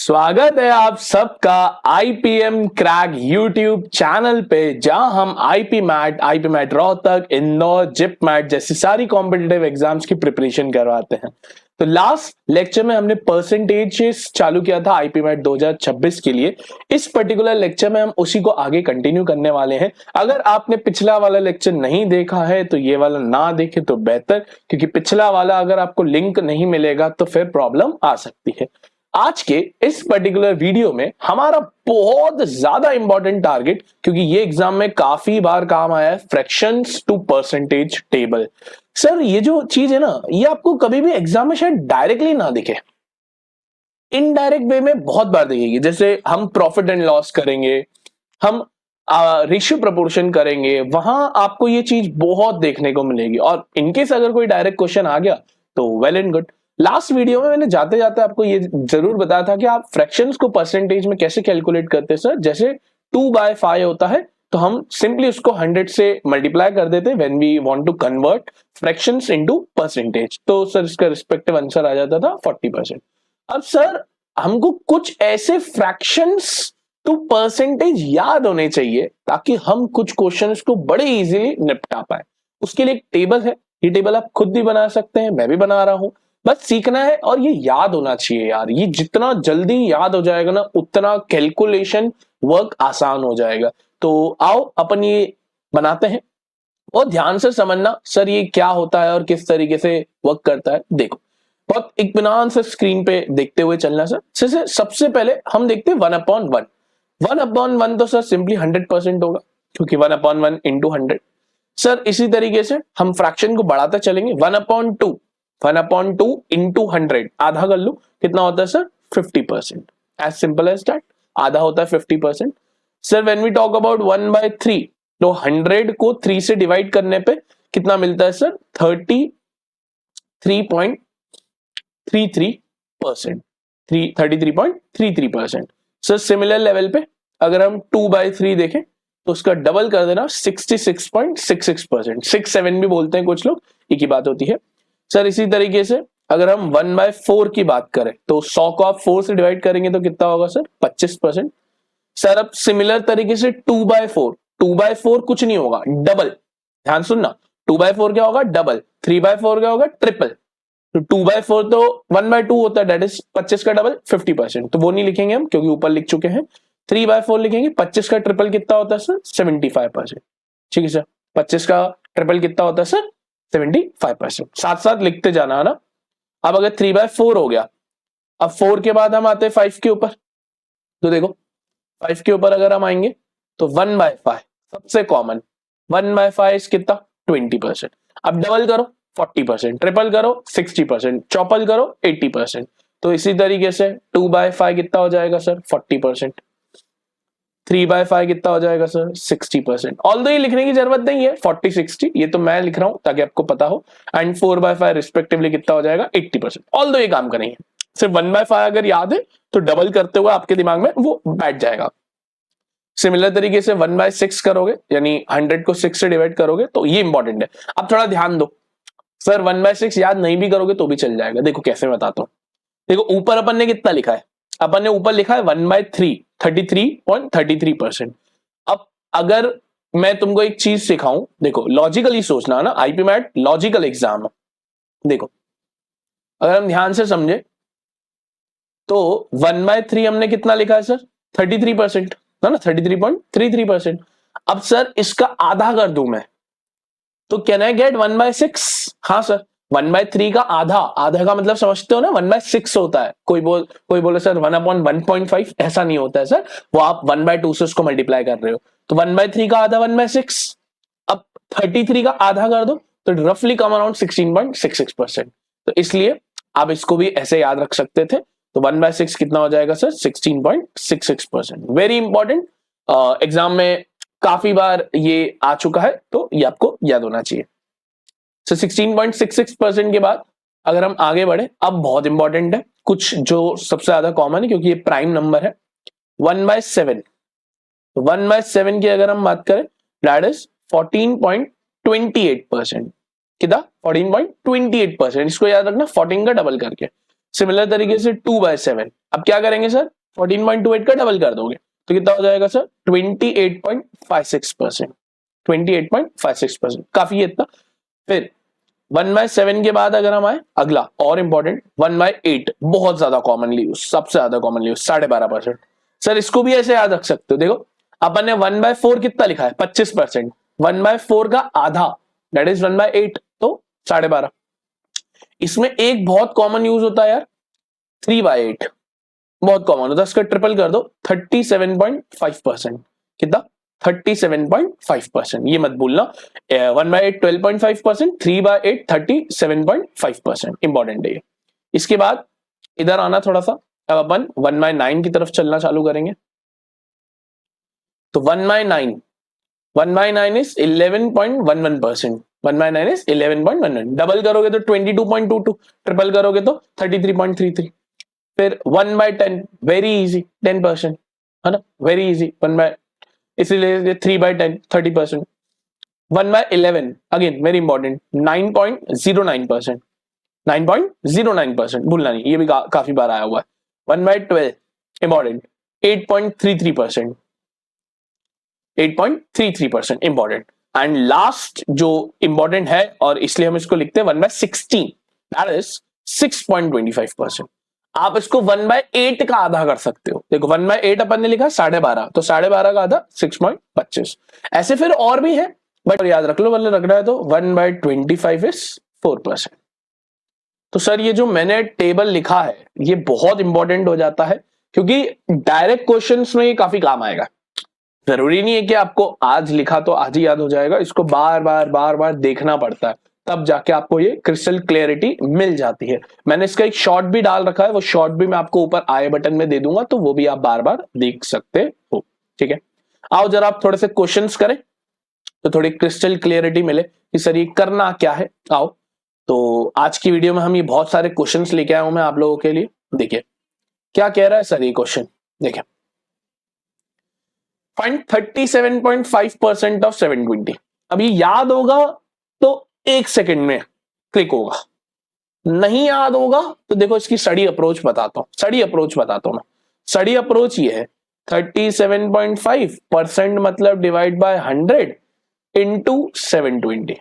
स्वागत है आप सबका आईपीएम क्रैक यूट्यूब चैनल पे, जहां हम IPMAT Rohtak, Indore, JIPMAT जैसी सारी कॉम्पिटिटिव एग्जाम्स की प्रिपरेशन करवाते हैं। तो लास्ट लेक्चर में हमने परसेंटेज चालू किया था आईपी मैट 2026 के लिए। इस पर्टिकुलर लेक्चर में हम उसी को आगे कंटिन्यू करने वाले हैं। अगर आपने पिछला वाला लेक्चर नहीं देखा है तो ये वाला ना देखे तो बेहतर, क्योंकि पिछला वाला अगर आपको लिंक नहीं मिलेगा तो फिर प्रॉब्लम आ सकती है। आज के इस पर्टिकुलर वीडियो में हमारा बहुत ज्यादा इंपॉर्टेंट टारगेट, क्योंकि ये एग्जाम में काफी बार काम आया है, fractions to percentage table. Sir ये जो चीज है ना, ये आपको कभी भी एग्जाम में शायद डायरेक्टली ना दिखे, इनडायरेक्ट वे में बहुत बार दिखेगी। जैसे हम प्रॉफिट एंड लॉस करेंगे, हम रेशियो प्रोपोर्शन करेंगे, वहां आपको ये चीज बहुत देखने को मिलेगी। और इनकेस अगर कोई डायरेक्ट क्वेश्चन आ गया तो well and good. Last video में मैंने जाते जाते आपको ये जरूर बताया था कि आप फ्रैक्शंस को परसेंटेज में कैसे कैलकुलेट करते हैं। सर जैसे 2/5 होता है तो हम सिंपली उसको 100 से मल्टीप्लाई कर देते हैं when we want to convert fractions into percentage. तो सर इसका रिस्पेक्टिव आंसर आ जाता था 40%। अब सर हमको कुछ ऐसे फ्रैक्शंस टू परसेंटेज याद होने चाहिए ताकि हम कुछ क्वेश्चंस को बड़े इजीली निपटा पाए। उसके लिए एक टेबल है, ये टेबल आप खुद भी बना सकते हैं, मैं भी बना रहा हूं। बस सीखना है और ये याद होना चाहिए यार। ये जितना जल्दी याद हो जाएगा ना, उतना कैलकुलेशन वर्क आसान हो जाएगा। तो आओ अपन ये बनाते हैं और ध्यान से समझना सर ये क्या होता है और किस तरीके से वर्क करता है। देखो बहुत इत्मीनान से स्क्रीन पे देखते हुए चलना सर। सबसे पहले हम देखते हैं 1/1। 1/1 तो सर सिंपली 100% होगा, क्योंकि 1/1 इंटू 100। सर इसी तरीके से हम फ्रैक्शन को बढ़ाते चलेंगे। 1/2 इंटू 100 आधा कर लो, कितना होता है sir 50%। As simple as that, आधा होता है 50%। Sir when we talk about 1/3, तो 100 को 3 से डिवाइड करने पे कितना मिलता है सर 33.33%। 33.33%। सर सिमिलर लेवल पे अगर हम 2/3 देखें तो उसका डबल कर देना 66.66%। 6-7 भी बोलते हैं कुछ लोग, एक ही बात होती है। सर इसी तरीके से अगर हम 1/4 की बात करें तो 100 को आप 4 से डिवाइड करेंगे तो कितना होगा सर 25%। सर अब सिमिलर तरीके से 2/4 कुछ नहीं होगा, डबल। ध्यान सुनना, 2/4 क्या होगा डबल, 3/4 क्या होगा ट्रिपल। तो 2/4 तो 1/2 होता है, डेट इज 25 का डबल 50%। तो वो नहीं लिखेंगे हम क्योंकि ऊपर लिख चुके हैं। 3/4 लिखेंगे, 25 का ट्रिपल कितना होता है सर 75%। ठीक है सर, 25 का ट्रिपल कितना होता है सर 75%। साथ साथ लिखते जाना है ना। अब अगर 3/4 हो गया, अब 4 के बाद हम आते हैं 5 के ऊपर। तो देखो 5 के ऊपर अगर हम आएंगे तो 1/5 सबसे कॉमन, 1/5 कितना 20%। अब डबल करो 40%, ट्रिपल करो 60%, चौपल करो 80%। तो इसी तरीके से 2/5 कितना हो जाएगा सर 40%। 3/5 कितना हो जाएगा सर 60%। ऑल्दो ये लिखने की जरूरत नहीं है 40-60, ये तो मैं लिख रहा हूं ताकि आपको पता हो। एंड 4/5 रिस्पेक्टिवली कितना हो जाएगा 80%। ऑल्दो ये काम करेंगे, सिर्फ 1/5 अगर याद है तो डबल करते हुए आपके दिमाग में वो बैठ जाएगा। सिमिलर तरीके से 1/6 करोगे, यानी 100 को 6 से डिवाइड करोगे, तो ये इंपॉर्टेंट है। अब थोड़ा ध्यान दो, सर 1/6 याद नहीं भी करोगे तो भी चल जाएगा। देखो कैसे बताता हूं। देखो ऊपर अपन ने कितना लिखा है, अपन ने ऊपर लिखा है 1/3, 33.33%। अब अगर मैं तुमको एक चीज सिखाऊं, देखो लॉजिकली सोचना है ना, आईपी मैट लॉजिकल एग्जाम है। देखो अगर हम ध्यान से समझे तो 1/3 हमने कितना लिखा है सर 33%, है ना, 33.33%। अब सर इसका आधा कर दूं मैं तो कैन आई गेट 1/6? हाँ सर, 1/3 का आधा, आधा का मतलब समझते हो ना 1/6 होता है। कोई बोले सर 1/1.5, ऐसा नहीं होता है सर, वो आप 1/2 से उसको मल्टीप्लाई कर रहे हो। तो 1/3 का आधा 1/6। अब 33 का आधा कर दो तो रफली कम अराउंड 16.66%। तो इसलिए आप इसको भी ऐसे याद रख सकते थे। तो 1/6 कितना हो जाएगा सर 16.66%। वेरी इंपॉर्टेंट, एग्जाम में काफी बार ये आ चुका है तो ये आपको याद होना चाहिए। सो 16.66% के बाद अगर हम आगे बढ़े, अब बहुत इंपॉर्टेंट है कुछ जो सबसे ज्यादा कॉमन है क्योंकि ये प्राइम नंबर है, 1/7। तो 1/7 की अगर हम बात करें दैट इज 14.28%। कितना 14.28%। इसको याद रखना 14 का डबल करके। सिमिलर तरीके से 2/7, अब क्या करेंगे सर, 14.28 का डबल कर दोगे तो कितना हो जाएगा सर, 28.56%, 28.56%, काफी है इतना। फिर 1/7 के बाद अगर हम आए, अगला और इंपॉर्टेंट 1/8, बहुत ज्यादा कॉमनली यूज, सबसे ज्यादा कॉमनली यूज 12.5%। सर इसको भी ऐसे याद रख सकते हो, देखो अपन ने 1/4 कितना लिखा है, 25%, 1/4 का आधा दैट इज 1/8, तो 12.5। इसमें एक बहुत कॉमन यूज होता है यार 3/8, बहुत कॉमन होता है, इसका ट्रिपल कर दो 37.5%, कितना 37.5%, ये मत भूलना। 1/8 12.5%, 3/8 37.5%, इंपॉर्टेंट है ये। इसके बाद इधर आना थोड़ा सा, अब अपन 1/9 की तरफ चलना चालू करेंगे। तो 1/9 इज 11.11%, 1/9 इज 11.11, डबल करोगे तो 22.22, ट्रिपल करोगे तो 33.33। फिर 1/10 वेरी इजी 10%, है ना, वेरी इजी, इसीलिए 3/10 30%। 1/11 अगेन वेरी इंपॉर्टेंट 9.09%, 9.09%, भूलना नहीं, ये भी काफी बार आया हुआ है। 1/12 इंपॉर्टेंट 8.33%, 8.33% इंपॉर्टेंट। एंड लास्ट जो इंपॉर्टेंट है और इसलिए हम इसको लिखते हैं 1/16, दैट इज 6.25%। आप इसको 1/8 का आधा कर सकते हो, देखो 1/8 अपन ने लिखा 12.5, तो 12.5 का आधा 6.25। ऐसे फिर और भी है, बट याद रख लो, मतलब रखना है तो 1/25 इज 4%। तो सर ये जो मैंने टेबल लिखा है ये बहुत इंपॉर्टेंट हो जाता है, क्योंकि डायरेक्ट क्वेश्चंस में ये काफी काम आएगा। जरूरी नहीं है कि आपको आज लिखा तो आज ही याद हो जाएगा, इसको बार बार देखना पड़ता है, तब जाके आपको ये क्रिस्टल क्लियरिटी मिल जाती है। मैंने इसका एक शॉर्ट भी डाल रखा है, वो शॉर्ट भी मैं आपको ऊपर आई बटन में दे दूंगा, तो वो भी आप बार बार देख सकते हो, ठीक है। आओ जरा आप थोड़े से क्वेश्चंस करें तो थोड़ी क्रिस्टल क्लियरिटी मिले कि सर ये करना क्या है। आओ, तो आज की वीडियो में हम ये बहुत सारे क्वेश्चंस लेके आया हूं मैं आप लोगों के लिए। देखिए क्या कह रहा है सर ये क्वेश्चन, देखिए फाइंड 37.5% ऑफ 720। अब ये याद होगा तो 1 सेकंड में क्लिक होगा, नहीं याद होगा तो देखो इसकी स्टडी अप्रोच बताता हूं, मैं स्टडी अप्रोच ये है 37.5% मतलब डिवाइड बाय 100 इंटू 720।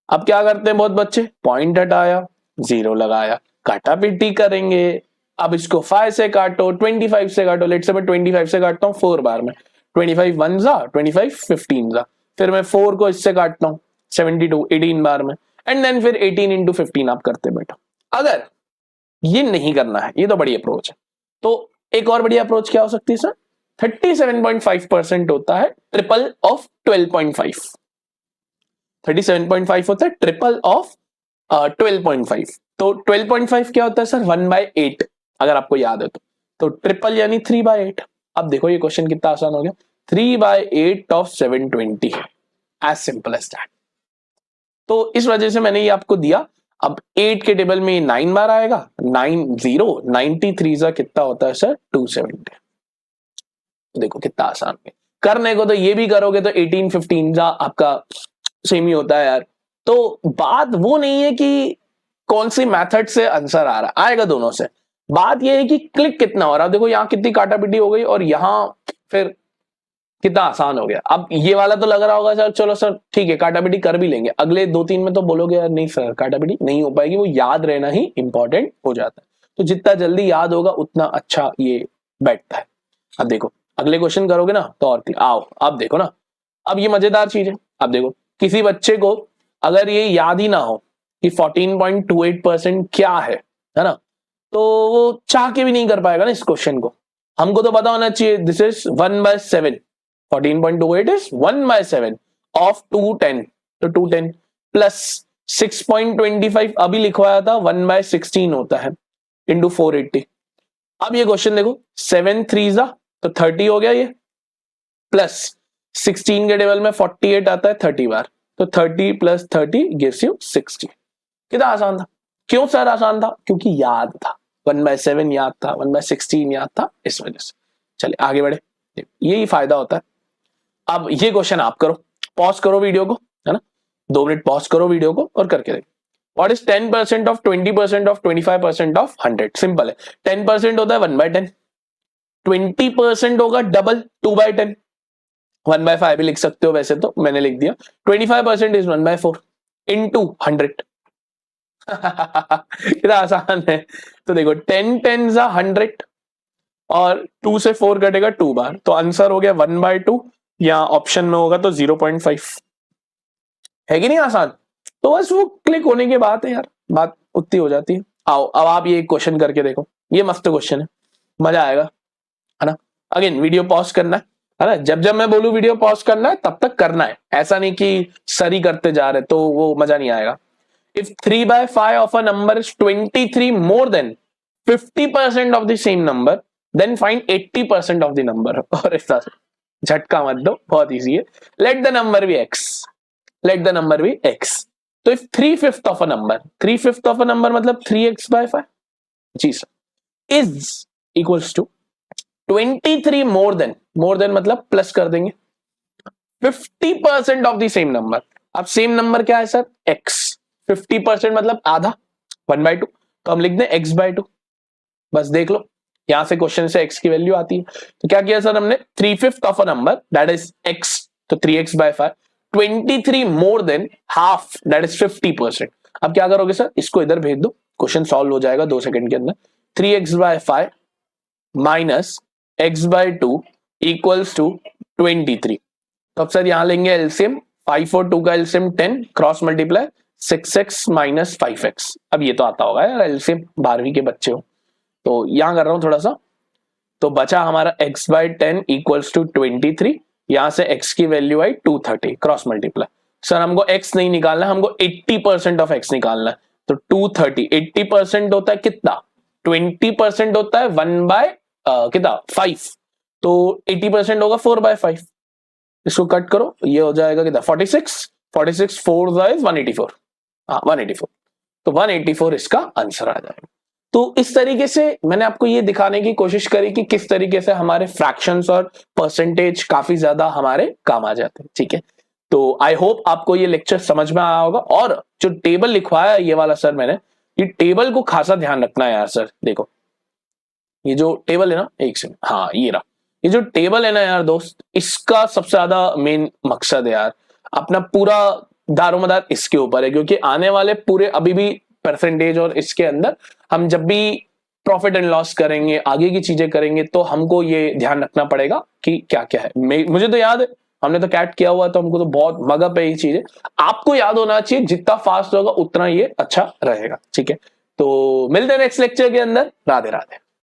अब क्या करते हैं बहुत बच्चे, पॉइंट हटाया, 0 लगाया, काटा पीटी करेंगे। अब इसको 5 से काटो, 25 से काटो, लेट से मैं 25 से काटता हूं 4 बार में, 25 1 जा 25 15 जा, फिर मैं 4 को इससे काटता हूं 72 18 बार में, एंड देन फिर 18 इंटू 15 आप करते बैठो। अगर ये नहीं करना है, ये तो बड़ी अप्रोच है, तो एक और बड़ी अप्रोच क्या हो सकती है सर, 37.5% होता है ट्रिपल ऑफ 12.5, 37.5 होता है ट्रिपल ऑफ 12.5। तो 12.5 क्या होता है सर, 1/8, अगर आपको याद है तो ट्रिपल यानी 3/8। अब देखो ये क्वेश्चन कितना आसान हो गया, 3/8 of 720, as simple as that. तो इस वजह से मैंने ये आपको दिया। अब 8 के टेबल में 9 बार आएगा, 93 जा कितना होता है सर, 270। देखो कितना आसान है, करने को तो ये भी करोगे तो 18 15 जा आपका सेम ही होता है यार। तो बात वो नहीं है कि कौन सी मेथड से आंसर आ रहा है, आएगा दोनों से, बात ये है कि क्लिक कितना हो रहा है। देखो यहाँ कितनी काटापिटी हो गई और यहाँ फिर कितना आसान हो गया। अब ये वाला तो लग रहा होगा सर चलो सर ठीक है काटापिटी कर भी लेंगे, अगले 2-3 में तो बोलोगे यार नहीं सर काटापिटी नहीं हो पाएगी, वो याद रहना ही इंपॉर्टेंट हो जाता है। तो जितना जल्दी याद होगा उतना अच्छा ये बैठता है। अब देखो अगले क्वेश्चन करोगे ना तो और आओ अब देखो ना, अब ये मजेदार चीज है। अब देखो किसी बच्चे को अगर ये याद ही ना हो कि 14.28% क्या है ना, तो वो चाह के भी नहीं कर पाएगा ना इस क्वेश्चन को। हमको तो पता होना चाहिए दिस इज 1/7, 14.28 इज 1/7 ऑफ 210, तो 210 प्लस 6.25 अभी लिखवाया था 1/16 होता है इंटू 480। अब ये क्वेश्चन देखो 7 3 तो 30 हो गया ये, प्लस 16 के टेबल में 48 आता है 30 बार, तो 30 प्लस 30 गिव्स यू 60। कितना आसान था, क्यों सर आसान था, क्योंकि याद था 1/7 याद था, 1/16 याद था, इस वजह से। चलिए आगे बढ़े, यही फायदा होता है। अब ये क्वेश्चन आप करो, पॉज करो वीडियो को, है ना, 2 मिनट पॉज करो वीडियो को और करके देखो। What is 10% of 20% of 25% of 100? Simple है, 10% होता है 1/10, 20% होगा डबल 2/10, 1/5 भी लिख सकते हो वैसे तो मैंने लिख दिया, 25% इज 1/4 इनटू 100। कितना आसान है। तो देखो 10 10s are 100 और 2 से 4 कटेगा 2 बार, तो आंसर हो गया 1/2 या ऑप्शन में होगा तो 0.5। है कि नहीं आसान? तो बस वो क्लिक होने के बाद है यार, बात उतनी हो जाती है। आओ अब आप ये क्वेश्चन करके देखो, ये मस्त क्वेश्चन है, मजा आएगा, है ना। अगेन वीडियो पॉज करना है ना, जब जब मैं बोलूं वीडियो पॉज करना है तब तक करना है, ऐसा नहीं कि सरी करते जा रहे तो वो मजा नहीं आएगा। If 3/5 of a number is 23 more than 50% of the same number, then find 80% of the number। और ऐसा झटका मत दो, बहुत इजी है। Let the number be x, let the number be x। तो if 3/5 of a number, 3/5 of a number मतलब 3x/5 जी sir, is equals to 23 more than मतलब प्लस कर देंगे 50% ऑफ द सेम नंबर। अब सेम नंबर क्या है sir? x, 50% मतलब आधा 1/2, तो हम लिख दें x/2। बस देख लो यहां से क्वेश्चन से x की वैल्यू आती है। तो क्या किया सर हमने? 3/5 of a number that is x, तो 3x/5, 23 more than half that is 50%। अब क्या करोगे सर? इसको इधर भेज दो, क्वेश्चन सॉल्व हो जाएगा 2 सेकंड के अंदर। 3x/5 minus x/2 equals to 23। तो अब सर यहां लेंगे एलसीएम, 5 और 2 का LCM 10, cross multiply 6x minus 5x। अब ये तो आता होगा यार एलसीएम, 12वीं के बच्चे हो, तो यहां कर रहा हूं थोड़ा सा। तो बचा हमारा x/10 इक्वल्स टू 23, यहां से x की वैल्यू आई 230, क्रॉस मल्टीप्लाई। सर हमको x नहीं निकालना, हमको 80% ऑफ x निकालना है। तो 230, 80% होता है कितना? 20% होता है 1/कितना 5, तो 80% होगा 4/5। इसको कट करो, ये हो जाएगा कितना 46, 46 4 इज 184, हाँ 184, तो 184 इसका आंसर आ जाएगा। तो इस तरीके से मैंने आपको ये दिखाने की कोशिश करी कि किस तरीके से हमारे फ्रैक्शंस और परसेंटेज काफी ज्यादा हमारे काम आ जाते हैं। ठीक है, तो आई होप आपको ये लेक्चर समझ में आया होगा। और जो टेबल लिखवाया ये वाला सर मैंने, ये टेबल को खासा ध्यान रखना है यार सर। देखो ये जो टेबल है ना, एक सेकंड, हाँ ये रहा, ये जो टेबल है ना यार दोस्त, इसका सबसे ज्यादा मेन मकसद है यार, अपना पूरा दारोमदार इसके ऊपर है। क्योंकि आने वाले पूरे अभी भी परसेंटेज और इसके अंदर हम जब भी प्रॉफिट एंड लॉस करेंगे, आगे की चीजें करेंगे, तो हमको ये ध्यान रखना पड़ेगा कि क्या क्या है। मुझे तो याद है, हमने तो कैट किया हुआ, तो हमको तो बहुत मगअप है ये चीजें। आपको याद होना चाहिए, जितना फास्ट होगा उतना ये अच्छा रहेगा। ठीक है, तो मिलते हैं नेक्स्ट लेक्चर के अंदर। राधे राधे।